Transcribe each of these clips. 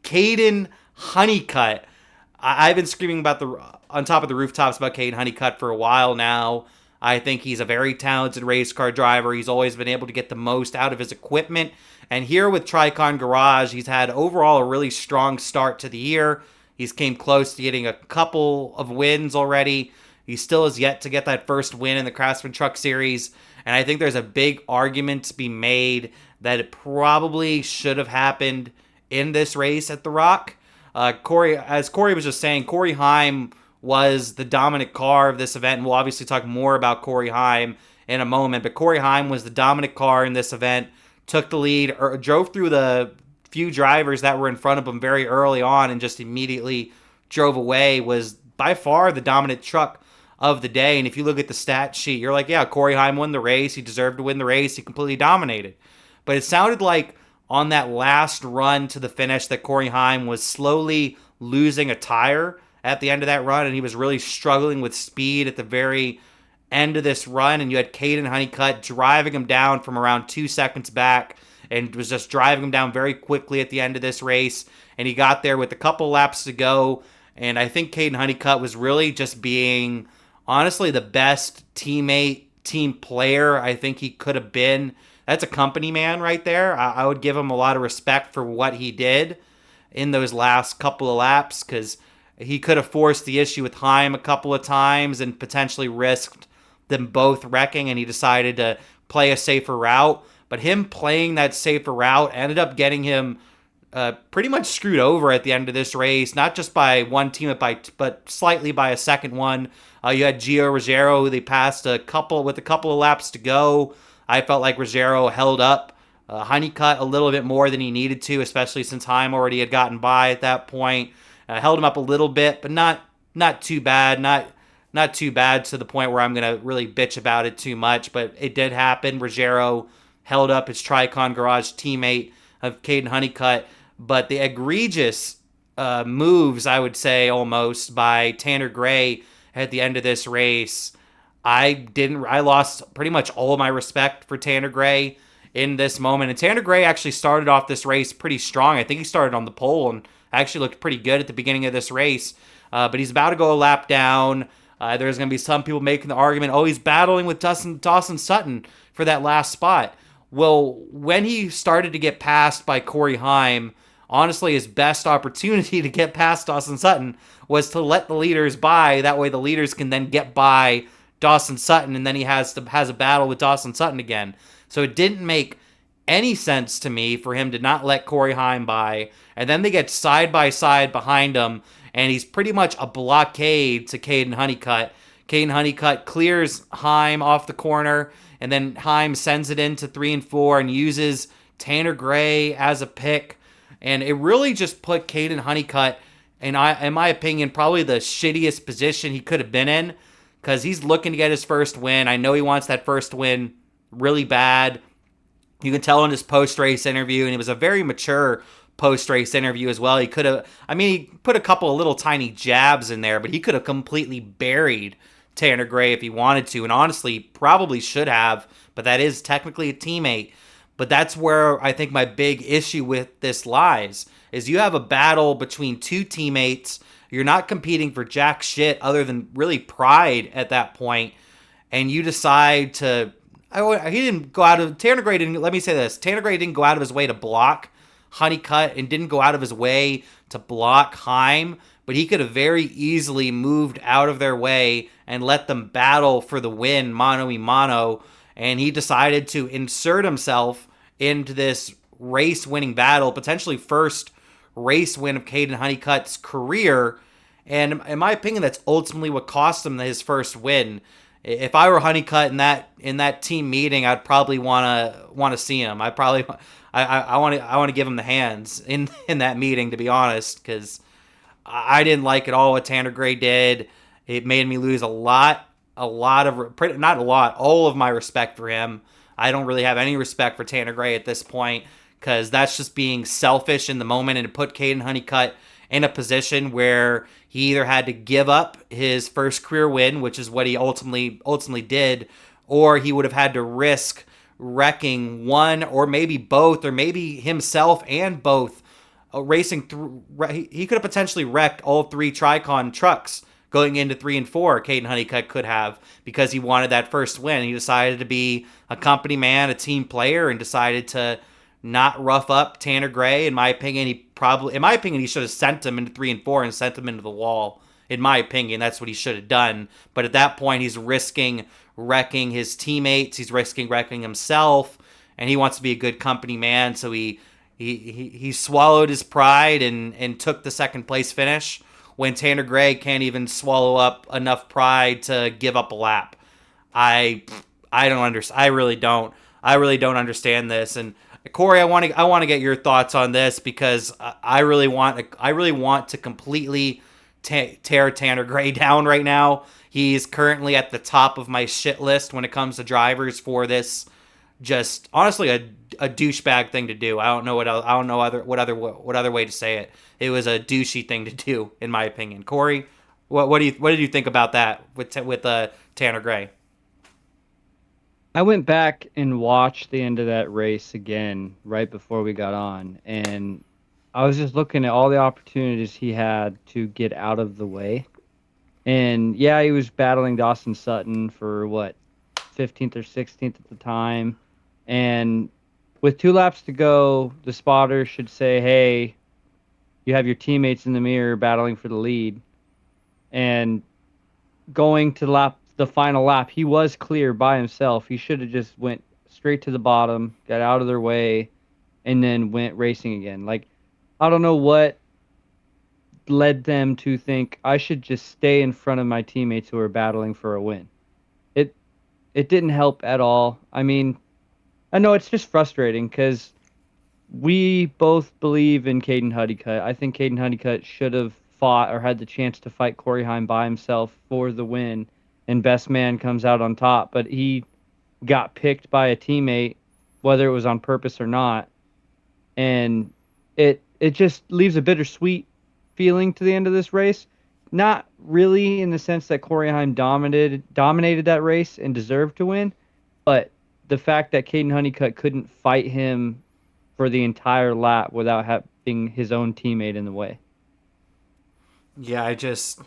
Caden Honeycutt. I've been screaming about on top of the rooftops about Caden Honeycutt for a while now. I think he's a very talented race car driver. He's always been able to get the most out of his equipment. And here with Tricon Garage, he's had overall a really strong start to the year. He's came close to getting a couple of wins already. He still has yet to get that first win in the Craftsman Truck Series. And I think there's a big argument to be made that it probably should have happened in this race at The Rock. Cory, as Cory was just saying, Corey Heim was the dominant car of this event. And we'll obviously talk more about Corey Heim in a moment. But Corey Heim was the dominant car in this event, took the lead, or drove through the few drivers that were in front of him very early on and just immediately drove away, was by far the dominant truck of the day. And if you look at the stat sheet, you're like, yeah, Corey Heim won the race. He deserved to win the race. He completely dominated. But it sounded like on that last run to the finish that Corey Heim was slowly losing a tire at the end of that run, and he was really struggling with speed at the very end of this run. And you had Caden Honeycutt driving him down from around 2 seconds back and was just driving him down very quickly at the end of this race. And he got there with a couple laps to go. And I think Caden Honeycutt was really just being, honestly, the best teammate, team player I think he could have been. That's a company man right there. I would give him a lot of respect for what he did in those last couple of laps, because he could have forced the issue with Heim a couple of times and potentially risked them both wrecking, and he decided to play a safer route. But him playing that safer route ended up getting him pretty much screwed over at the end of this race, not just by one team, but slightly by a second one. You had Gio Ruggiero, who they passed with a couple of laps to go. I felt like Ruggiero held up Honeycutt a little bit more than he needed to, especially since Heim already had gotten by at that point. Held him up a little bit, but not too bad. Not too bad to the point where I'm going to really bitch about it too much, but it did happen. Ruggiero held up his Tricon Garage teammate of Caden Honeycutt, but the egregious moves, I would say, almost by Tanner Gray at the end of this race, I lost pretty much all of my respect for Tanner Gray in this moment. And Tanner Gray actually started off this race pretty strong. I think he started on the pole and actually looked pretty good at the beginning of this race. But he's about to go a lap down. There's going to be some people making the argument, he's battling with Dawson Sutton for that last spot. Well, when he started to get passed by Corey Heim, honestly, his best opportunity to get past Dawson Sutton was to let the leaders by. That way the leaders can then get by Dawson Sutton, and then he has a battle with Dawson Sutton again. So it didn't make any sense to me for him to not let Corey Heim by, and then they get side by side behind him, and he's pretty much a blockade to Caden Honeycutt. Caden Honeycutt clears Heim off the corner, and then Heim sends it into 3 and 4 and uses Tanner Gray as a pick, and it really just put Caden Honeycutt, in my opinion, probably the shittiest position he could have been in, because he's looking to get his first win. I know he wants that first win really bad. You can tell in his post-race interview, and it was a very mature post-race interview as well. He put a couple of little tiny jabs in there, but he could have completely buried Tanner Gray if he wanted to, and honestly, probably should have, but that is technically a teammate. But that's where I think my big issue with this lies, is you have a battle between two teammates. You're not competing for jack shit other than really pride at that point, and you decide to... Tanner Gray didn't... Let me say this. Tanner Gray didn't go out of his way to block Honeycutt and didn't go out of his way to block Heim, but he could have very easily moved out of their way and let them battle for the win mano a mano, and he decided to insert himself into this race-winning battle, potentially first race win of Caden Honeycutt's career, and in my opinion, that's ultimately what cost him his first win. If I were Honeycutt in that team meeting, I'd probably want to see him. I want to give him the hands in that meeting, to be honest, because I didn't like at all what Tanner Gray did. It made me lose all of my respect for him. I don't really have any respect for Tanner Gray at this point, because that's just being selfish in the moment, and to put Caden Honeycutt in a position where he either had to give up his first career win, which is what he ultimately did, or he would have had to risk wrecking one or maybe both, or maybe himself and both racing through. He could have potentially wrecked all 3 Tricon trucks going into 3 and 4. Caden Honeycutt could have, because he wanted that first win. He decided to be a company man, a team player, and decided to not rough up Tanner Gray. In my opinion, he should have sent him into 3 and 4 and sent him into the wall. In my opinion, that's what he should have done. But at that point, he's risking wrecking his teammates. He's risking wrecking himself, and he wants to be a good company man. So he swallowed his pride and took the second place finish, when Tanner Gray can't even swallow up enough pride to give up a lap. I don't understand. I really don't understand this. And Cory, I want to get your thoughts on this, because I really want to completely tear Tanner Gray down right now. He's currently at the top of my shit list when it comes to drivers for this. Just honestly a douchebag thing to do. I don't know what other way to say it. It was a douchey thing to do, in my opinion. Cory, what did you think about that with Tanner Gray? I went back and watched the end of that race again right before we got on, and I was just looking at all the opportunities he had to get out of the way. And yeah, he was battling Dawson Sutton for 15th or 16th at the time. And with 2 laps to go, the spotter should say, hey, you have your teammates in the mirror battling for the lead. And going to the final lap, he was clear by himself. He should have just went straight to the bottom, got out of their way, and then went racing again. Like, I don't know what led them to think I should just stay in front of my teammates who are battling for a win. It didn't help at all. I mean, I know it's just frustrating because we both believe in Caden Honeycutt. I think Caden Honeycutt should have fought or had the chance to fight Corey Heim by himself for the win, and best man comes out on top. But he got picked by a teammate, whether it was on purpose or not, and it just leaves a bittersweet feeling to the end of this race. Not really in the sense that Corey Heim dominated that race and deserved to win, but the fact that Caden Honeycutt couldn't fight him for the entire lap without having his own teammate in the way. Yeah, I just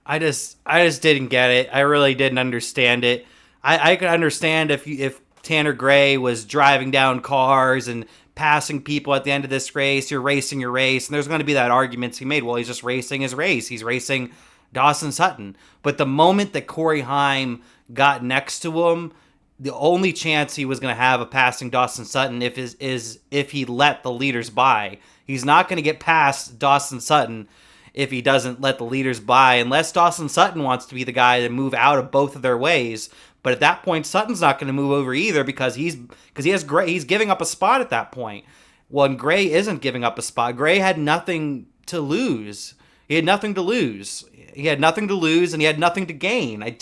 didn't get it. I really didn't understand it. I could understand if Tanner Gray was driving down cars and passing people at the end of this race. You're racing your race, and there's going to be that argument to be made. Well, he's just racing his race. He's racing Dawson Sutton. But the moment that Corey Heim got next to him, the only chance he was going to have of passing Dawson Sutton is if he let the leaders by. He's not going to get past Dawson Sutton if he doesn't let the leaders by, unless Dawson Sutton wants to be the guy to move out of both of their ways. But at that point, Sutton's not going to move over either, because he's giving up a spot at that point. Well, and Gray isn't giving up a spot. Gray had nothing to lose. He had nothing to lose. He had nothing to lose, and he had nothing to gain. It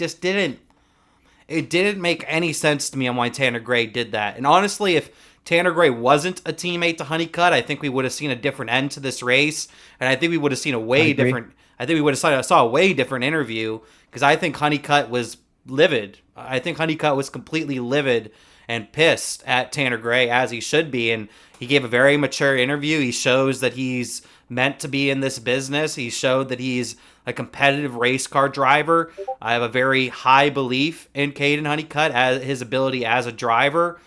didn't make any sense to me on why Tanner Gray did that. And honestly, if Tanner Gray wasn't a teammate to Honeycutt, I think we would have seen a different end to this race, and I think we would have seen a way different. I think we would have saw a way different interview, because I think Honeycutt was livid. I think Honeycutt was completely livid and pissed at Tanner Gray, as he should be, and he gave a very mature interview. He shows that he's meant to be in this business. He showed that he's a competitive race car driver. I have a very high belief in Caden Honeycutt as his ability as a driver,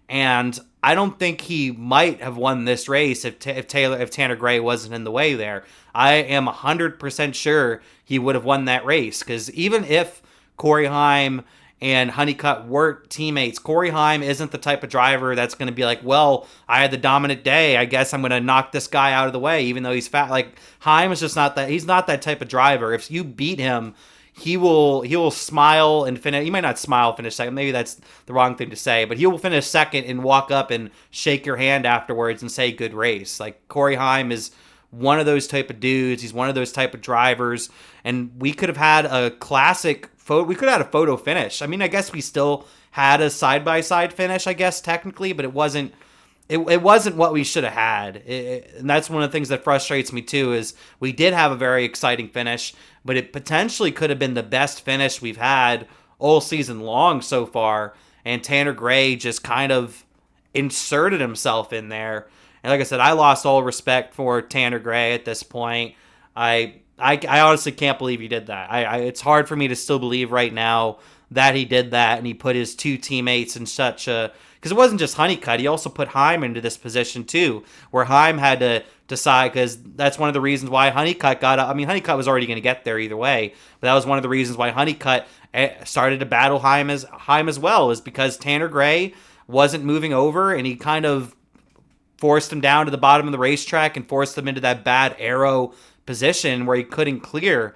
and I don't think he might have won this race if Tanner Gray wasn't in the way there. I am 100% sure he would have won that race, because even if Corey Heim and Honeycutt weren't teammates, Corey Heim isn't the type of driver that's going to be like, well, I had the dominant day, I guess I'm going to knock this guy out of the way, even though he's fat. Like, Heim is just not that. He's not that type of driver. If you beat him, he will smile and finish. He might not smile, finish second. Maybe that's the wrong thing to say, but he will finish second and walk up and shake your hand afterwards and say, good race. Like, Corey Heim is one of those type of dudes. He's one of those type of drivers, and we could have had a classic photo. We could have had a photo finish. I mean, I guess we still had a side-by-side finish, I guess, technically, but it wasn't what we should have had. And that's one of the things that frustrates me too, is we did have a very exciting finish, but it potentially could have been the best finish we've had all season long so far, and Tanner Gray just kind of inserted himself in there. And like I said, I lost all respect for Tanner Gray at this point. I honestly can't believe he did that. It's hard for me to still believe right now that he did that and he put his two teammates in such a, because it wasn't just Honeycutt. He also put Heim into this position too, where Heim had to decide, because that's one of the reasons why Honeycutt got up. I mean, Honeycutt was already going to get there either way, but that was one of the reasons why Honeycutt started to battle Heim as well, is because Tanner Gray wasn't moving over, and he kind of forced him down to the bottom of the racetrack and forced him into that bad arrow position where he couldn't clear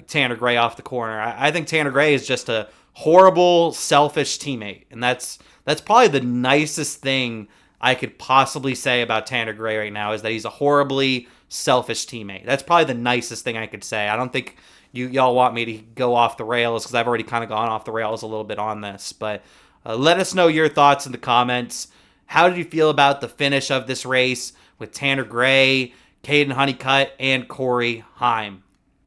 Tanner Gray off the corner. I think Tanner Gray is just a horrible, selfish teammate, and that's probably the nicest thing I could possibly say about Tanner Gray right now, is that he's a horribly selfish teammate. That's probably the nicest thing I could say. I don't think y'all want me to go off the rails, because I've already kind of gone off the rails a little bit on this, but let us know your thoughts in the comments. How did you feel about the finish of this race with Tanner Gray, Caden Honeycutt, and Corey Heim?